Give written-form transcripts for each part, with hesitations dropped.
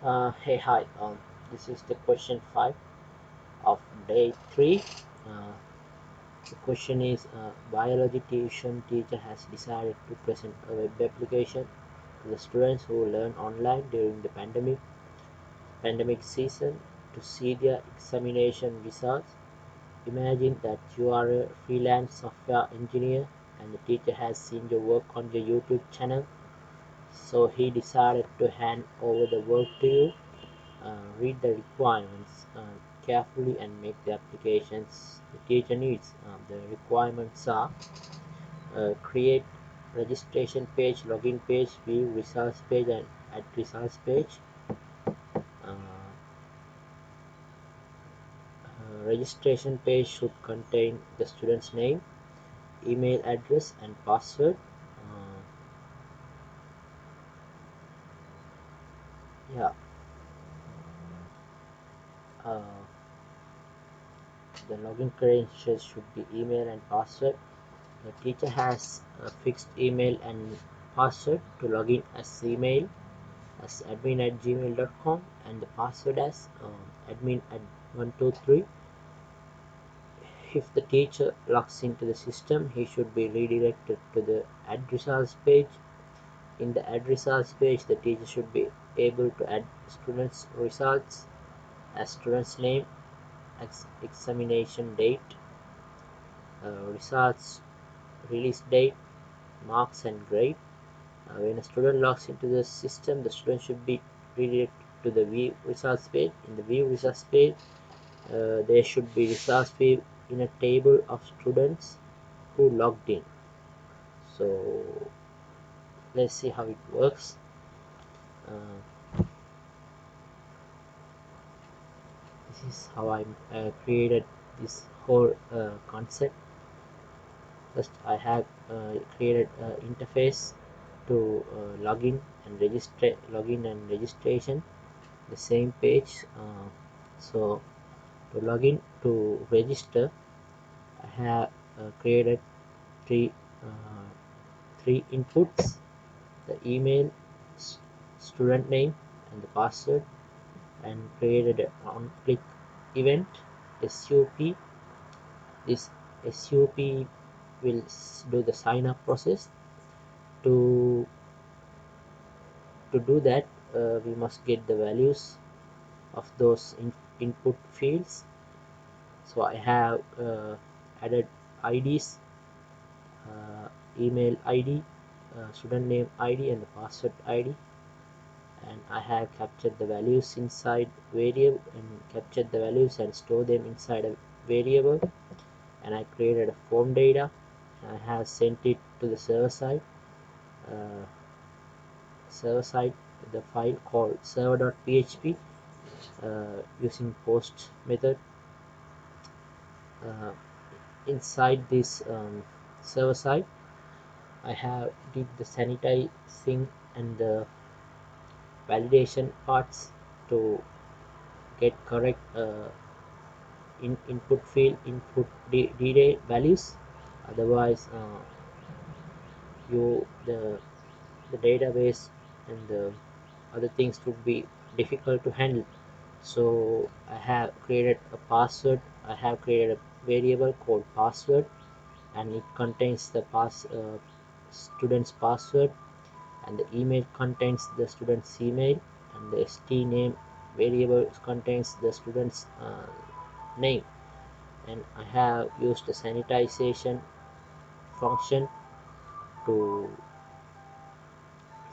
Hey, hi. This is the question 5 of day 3. Uh, the question is biology tuition teacher has decided to present a web application to the students who learn online during the pandemic season to see their examination results. Imagine that you are a freelance software engineer and the teacher has seen your work on your YouTube channel, so he decided to hand over the work to you. Read the requirements carefully and make the applications the teacher needs. The requirements are create registration page, login page, view results page, and add results page. Registration page should contain the student's name, email address, and password. Uh, yeah, uh, the login credentials should be email and password. The teacher has a fixed email and password to log in as email as admin@gmail.com and the password as admin@123. If the teacher logs into the system, he should be redirected to the add results page. In the add results page, the teacher should be able to add students' results as student's name, examination date, results release date, marks and grade. When a student logs into the system, the student should be redirected to the view results page. In the view results page, there should be results page in a table of students who logged in. So let's see how it works. Uh, this is how I created this whole concept. First, I have created an interface to login and registration, the same page. So to login to register, I have created three uh, three inputs: the email, student name, and the password, and created an on-click event SUP. This SUP will do the sign up process. To do that, we must get the values of those input fields. So I have added IDs, email ID, student name ID, and the password ID, and I have captured the values inside variable and captured the values and store them inside a variable, and I created a form data and I have sent it to the uh, server side the file called server.php using post method. uh, Inside this server side, I have did the sanitizing and the validation parts to get correct input field input d values. Otherwise, you the database and the other things would be difficult to handle. So I have created a password. I have created a variable called password, and it contains the student's password, and the email contains the student's email, and the st name variable contains the student's name. And I have used the sanitization function to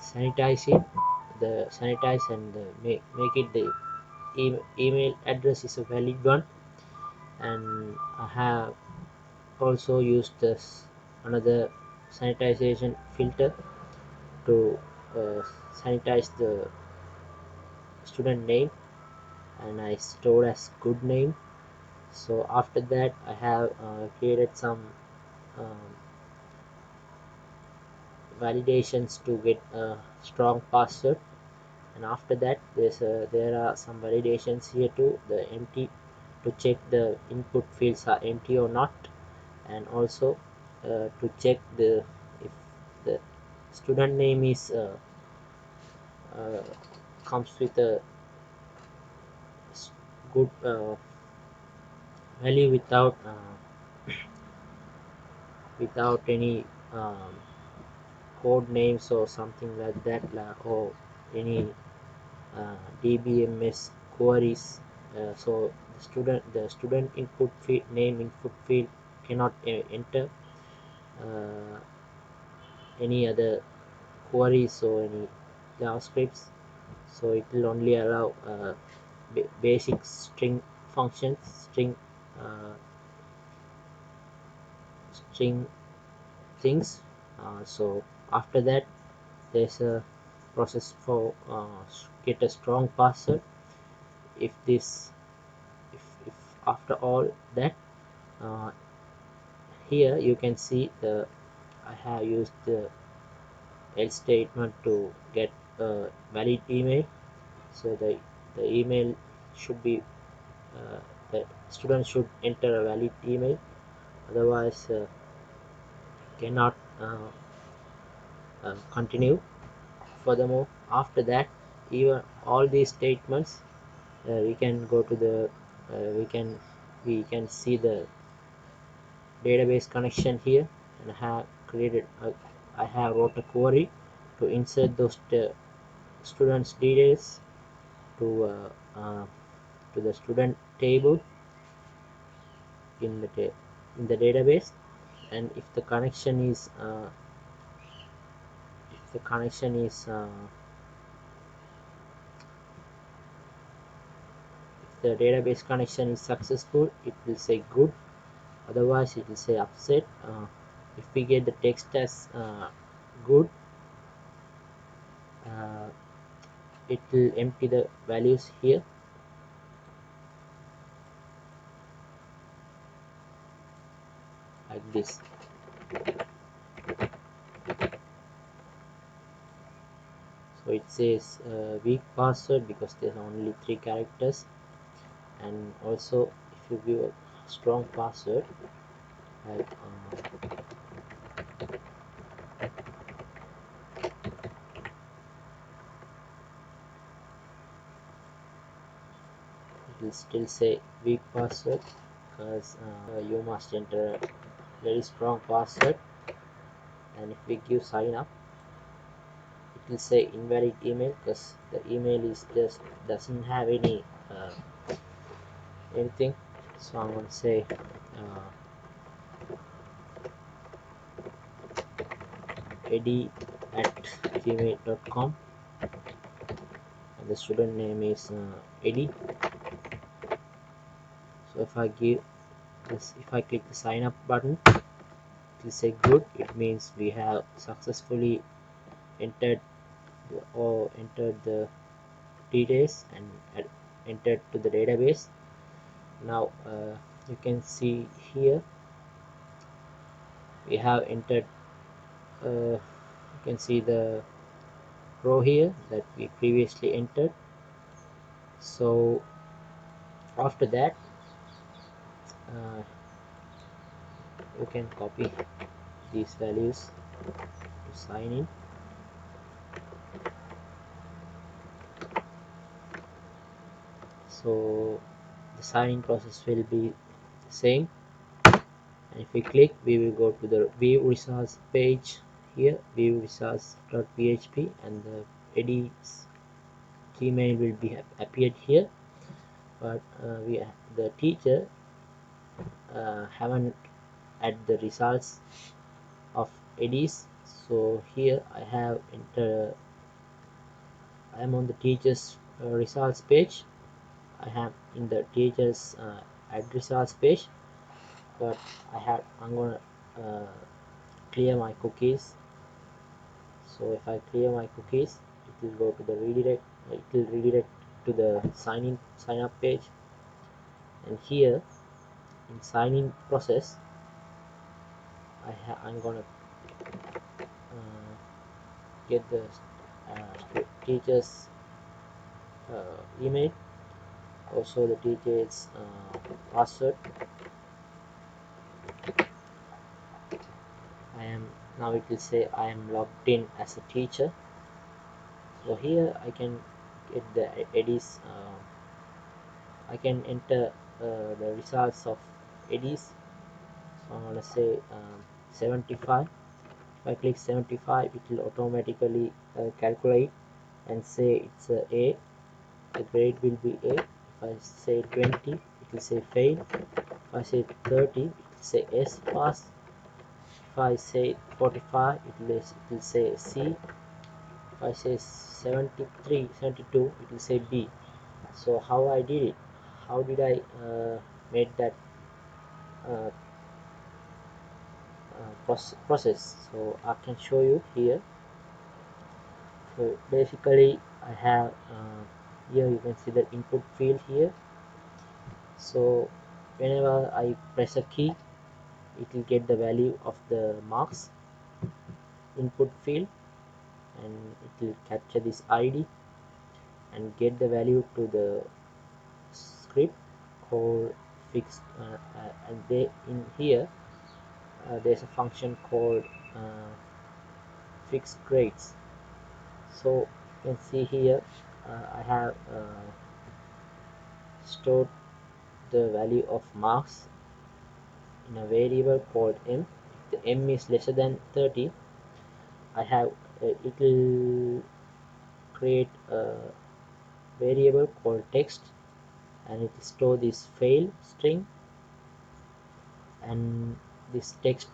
sanitize it, the sanitize and make it the email address is a valid one. And I have also used this another sanitization filter to sanitize the student name, and I stored as good name. So after that, I have created some um, validations to get a strong password. And after that, there are some validations here too, the empty, to check the input fields are empty or not, and also to check the if the student name is comes with a good value without any code names or something like that, or any DBMS queries. So the student input field, name input field, cannot enter uh, any other queries or any JavaScripts. So it will only allow basic string functions, uh, string things. So after that, there's a process for get a strong password. If this if after all that, uh, here you can see I have used the else statement to get a valid email. So the email should be the student should enter a valid email, otherwise cannot continue. Furthermore, after that, even all these statements, we can go to the we can see the database connection here, and I have wrote a query to insert those students details to the student table in the database. And if the connection is if the database connection is successful, it will say good, otherwise it will say upset. If we get the text as good, uh, it will empty the values here like this. So it says weak password because there's only 3 characters, and also if you give a strong password like it will still say weak password, because you must enter a very strong password. And if we give sign up, it will say invalid email because the email is just doesn't have anything. So I'm going to say eddie@gmail.com, and the student name is Eddie. So if I click the sign up button, it will say good. It means we have successfully entered the details and entered to the database. Now you can see here we have entered, you can see the row here that we previously entered. So after that, uh, you can copy these values to sign in. So the sign-in process will be the same, and if we click, we will go to the view results page. Here view results.php, and the Eddie's Gmail will be appeared here, but the teacher haven't add the results of Eddie's. So here I am on the teachers results page. I have in the teachers add results page, but I'm gonna uh, clear my cookies. So if I clear my cookies, it will go to the redirect. It will redirect to the sign up page, and here in sign in process, I'm gonna get the teachers email, also the teacher's password. Now it will say I am logged in as a teacher. So here I can get the Eddie's I can enter the results of eddies. So let's say 75. If I click 75, it will automatically calculate and say it's A. The grade will be A. If I say 20, it will say fail. If I say 30, it will say S, pass. If I say 45, it will say C. If I say 73, 72, it will say B. So how I did it? How did I made that uh, process? So I can show you here. So basically I have here you can see the input field here. So whenever I press a key, it will get the value of the marks input field, and it will capture this ID and get the value to the script called fixed and they in here there's a function called fixed grades. So you can see here I have stored the value of marks in a variable called m. If the m is lesser than 30, I have it will create a variable called text, and it will store this fail string, and this uh, text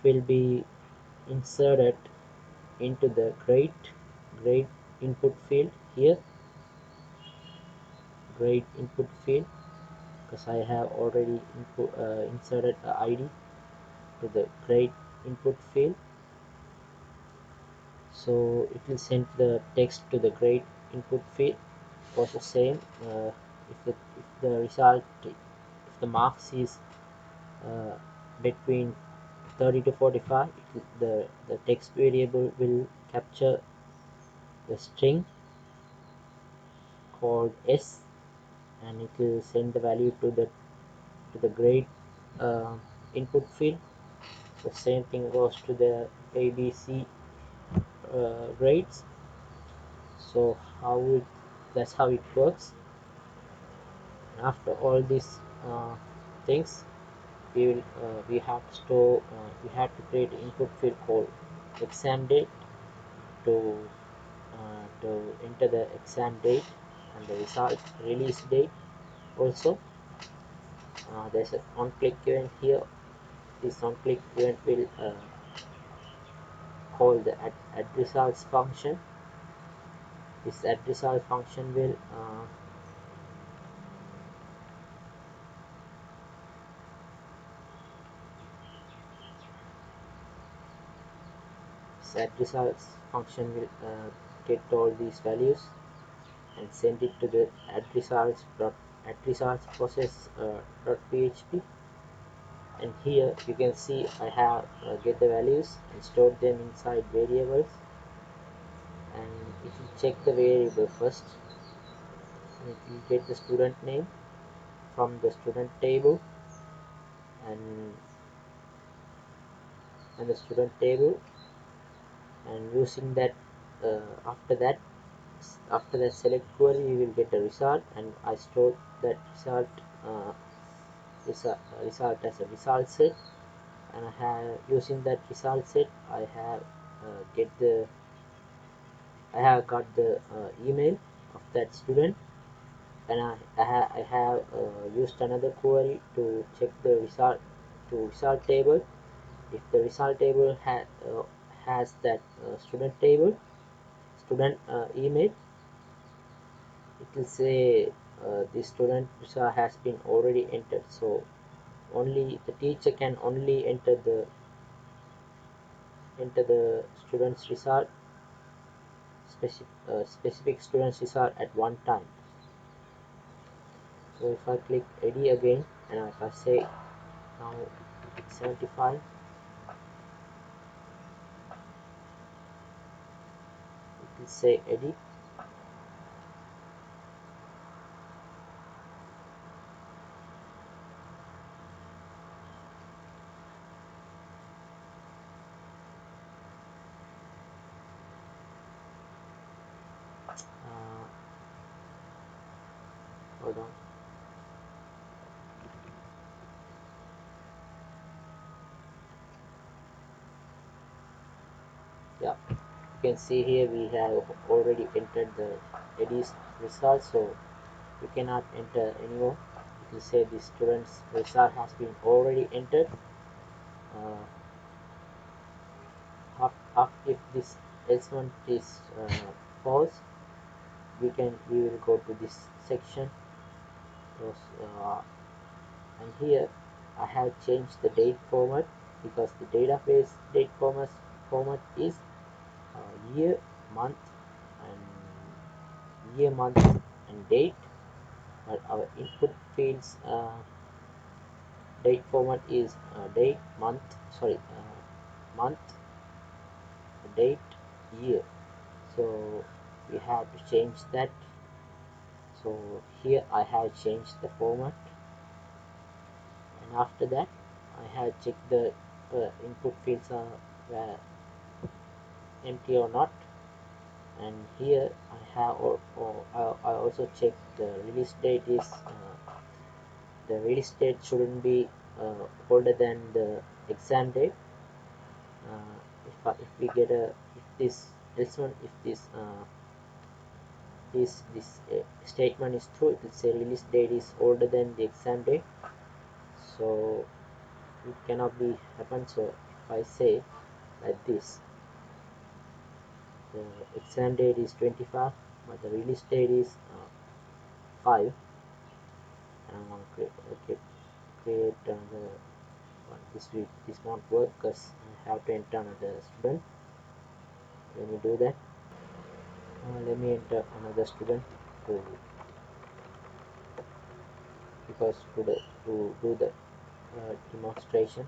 will be inserted into the grade input field here, grade input field, because I have already inserted the ID to the grade input field. So it will send the text to the grade input field. Also same, if the marks is uh, between 30 to 45, the text variable will capture the string called S, and it will send the value to the grade uh, input field. The same thing goes to the ABC grades. So that's how it works. And after all these things, we have to store we have to create an input field called exam date to enter the exam date and the result release date. Also there's an on-click event here. This on-click event will call the add results function. This add result function will set results function will get all these values and send it to the add results process .php, and here you can see I have get the values and stored them inside variables, and it will check the variable first, and it will get the student name from the student table, and the student table, and using that after that select query we will get a result, and I store that uh, result as a result set, and I have using that result set I have I have got the email of that student, and I have used another query to check the result table. If the result table has that student email, it will say the student result has been already entered. So only the teacher can only enter the student's result, specific student's result at one time. So if I click edit again, and if I say now 75, it will say edit. hold on. Yeah, you can see here we have already entered the Eddie's result, so we cannot enter anymore. It will say the student's result has been already entered. Uh, if this else1 is false, we will go to this section. And here I have changed the date format because the database date format is year, month, and year, month, and date. But our input fields date format is date, month, month, date, year. So we have to change that. So here I have changed the format, and after that I have checked the input fields are empty or not. And here I have I also checked the release date is the release date shouldn't be older than the exam date. If we get a if this statement is true, it will say release date is older than the exam date, so it cannot be happen. So if I say like this, the exam date is 25 but the release date is 5, and I'm going to create another one. This won't work because I have to enter another student. Let me do that. Let me enter another student to because to do the demonstration.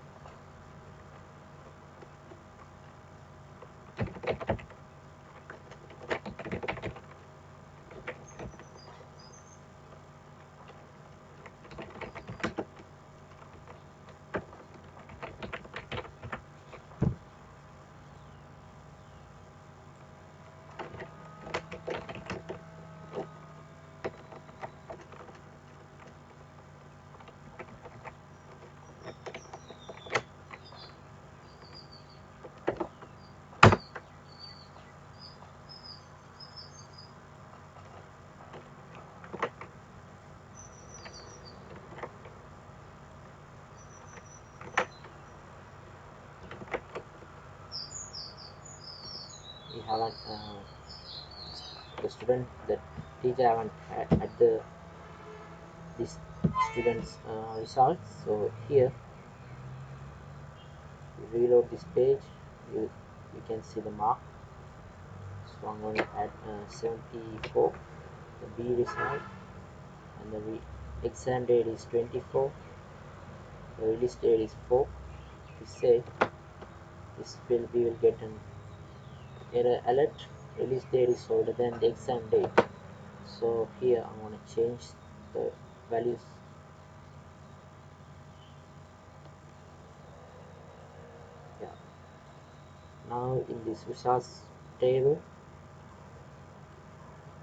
We haven't the student the teacher haven't had the this student's results. So here you reload this page, you can see the mark. So I'm going to add 74, the B result, and the exam date is 24, the release date is 4. We say we will get an error alert, release date is older than the exam date. So here I'm going to change the values. Yeah. Now in this results table,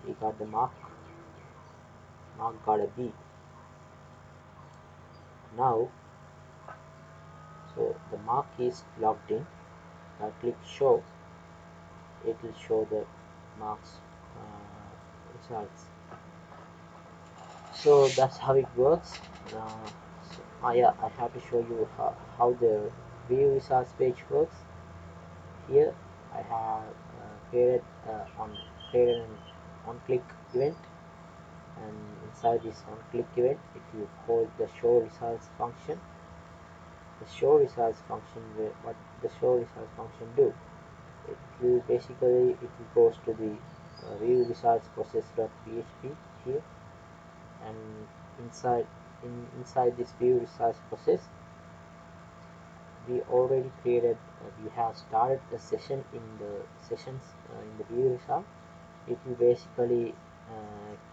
we got the mark got a B. Now, so the mark is logged in. If I click show, it will show the marks results. So that's how it works. Yeah, I have to show you how the view results page works. Here I have created an on-click event, and inside this on-click event, if you call the show results function, the show results function what the show results function do, it will basically goes to the view results process.php here, and inside this view results process we already created we have started a session in the sessions in the view result. It will basically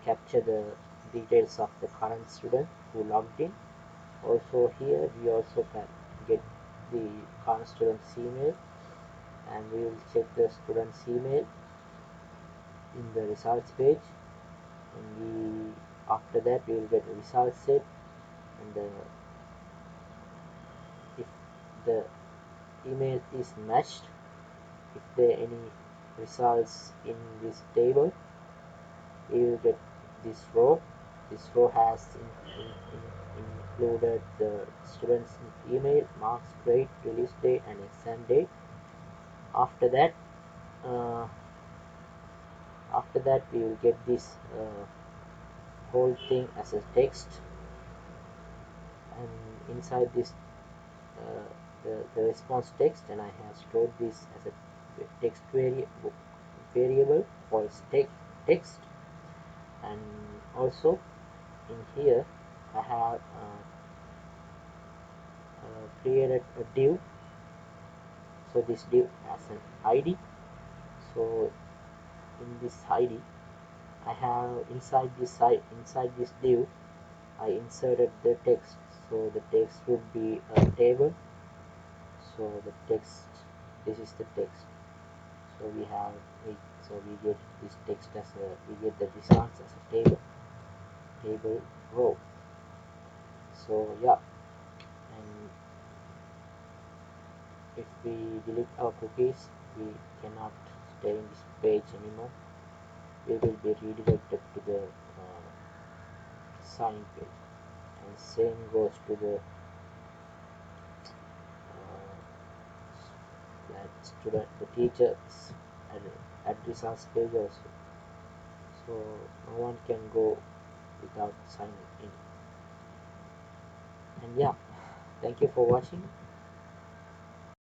capture the details of the current student who logged in. Also here we also can get the current student's email, and we will check the student's email in the results page, and After that we will get a result set, and if the email is matched, if there are any results in this table, we will get this row. This row has included the student's email, marks, grade, release date, and exam date. After that, uh, we will get this whole thing as a text, and inside this uh, the response text, and I have stored this as a text variable called text, and also in here I have created a div. So this div has an ID. So in this ID I have inside this div I inserted the text. So the text would be a table. So the text, this is the text. So we have it. So we get this text as a, we get the results as a table row. So yeah, and if we delete our cookies, we cannot stay in this page anymore. We will be redirected to the sign page, and same goes to the that student, the teacher's results page also. So no one can go without signing in. And yeah, thank you for watching.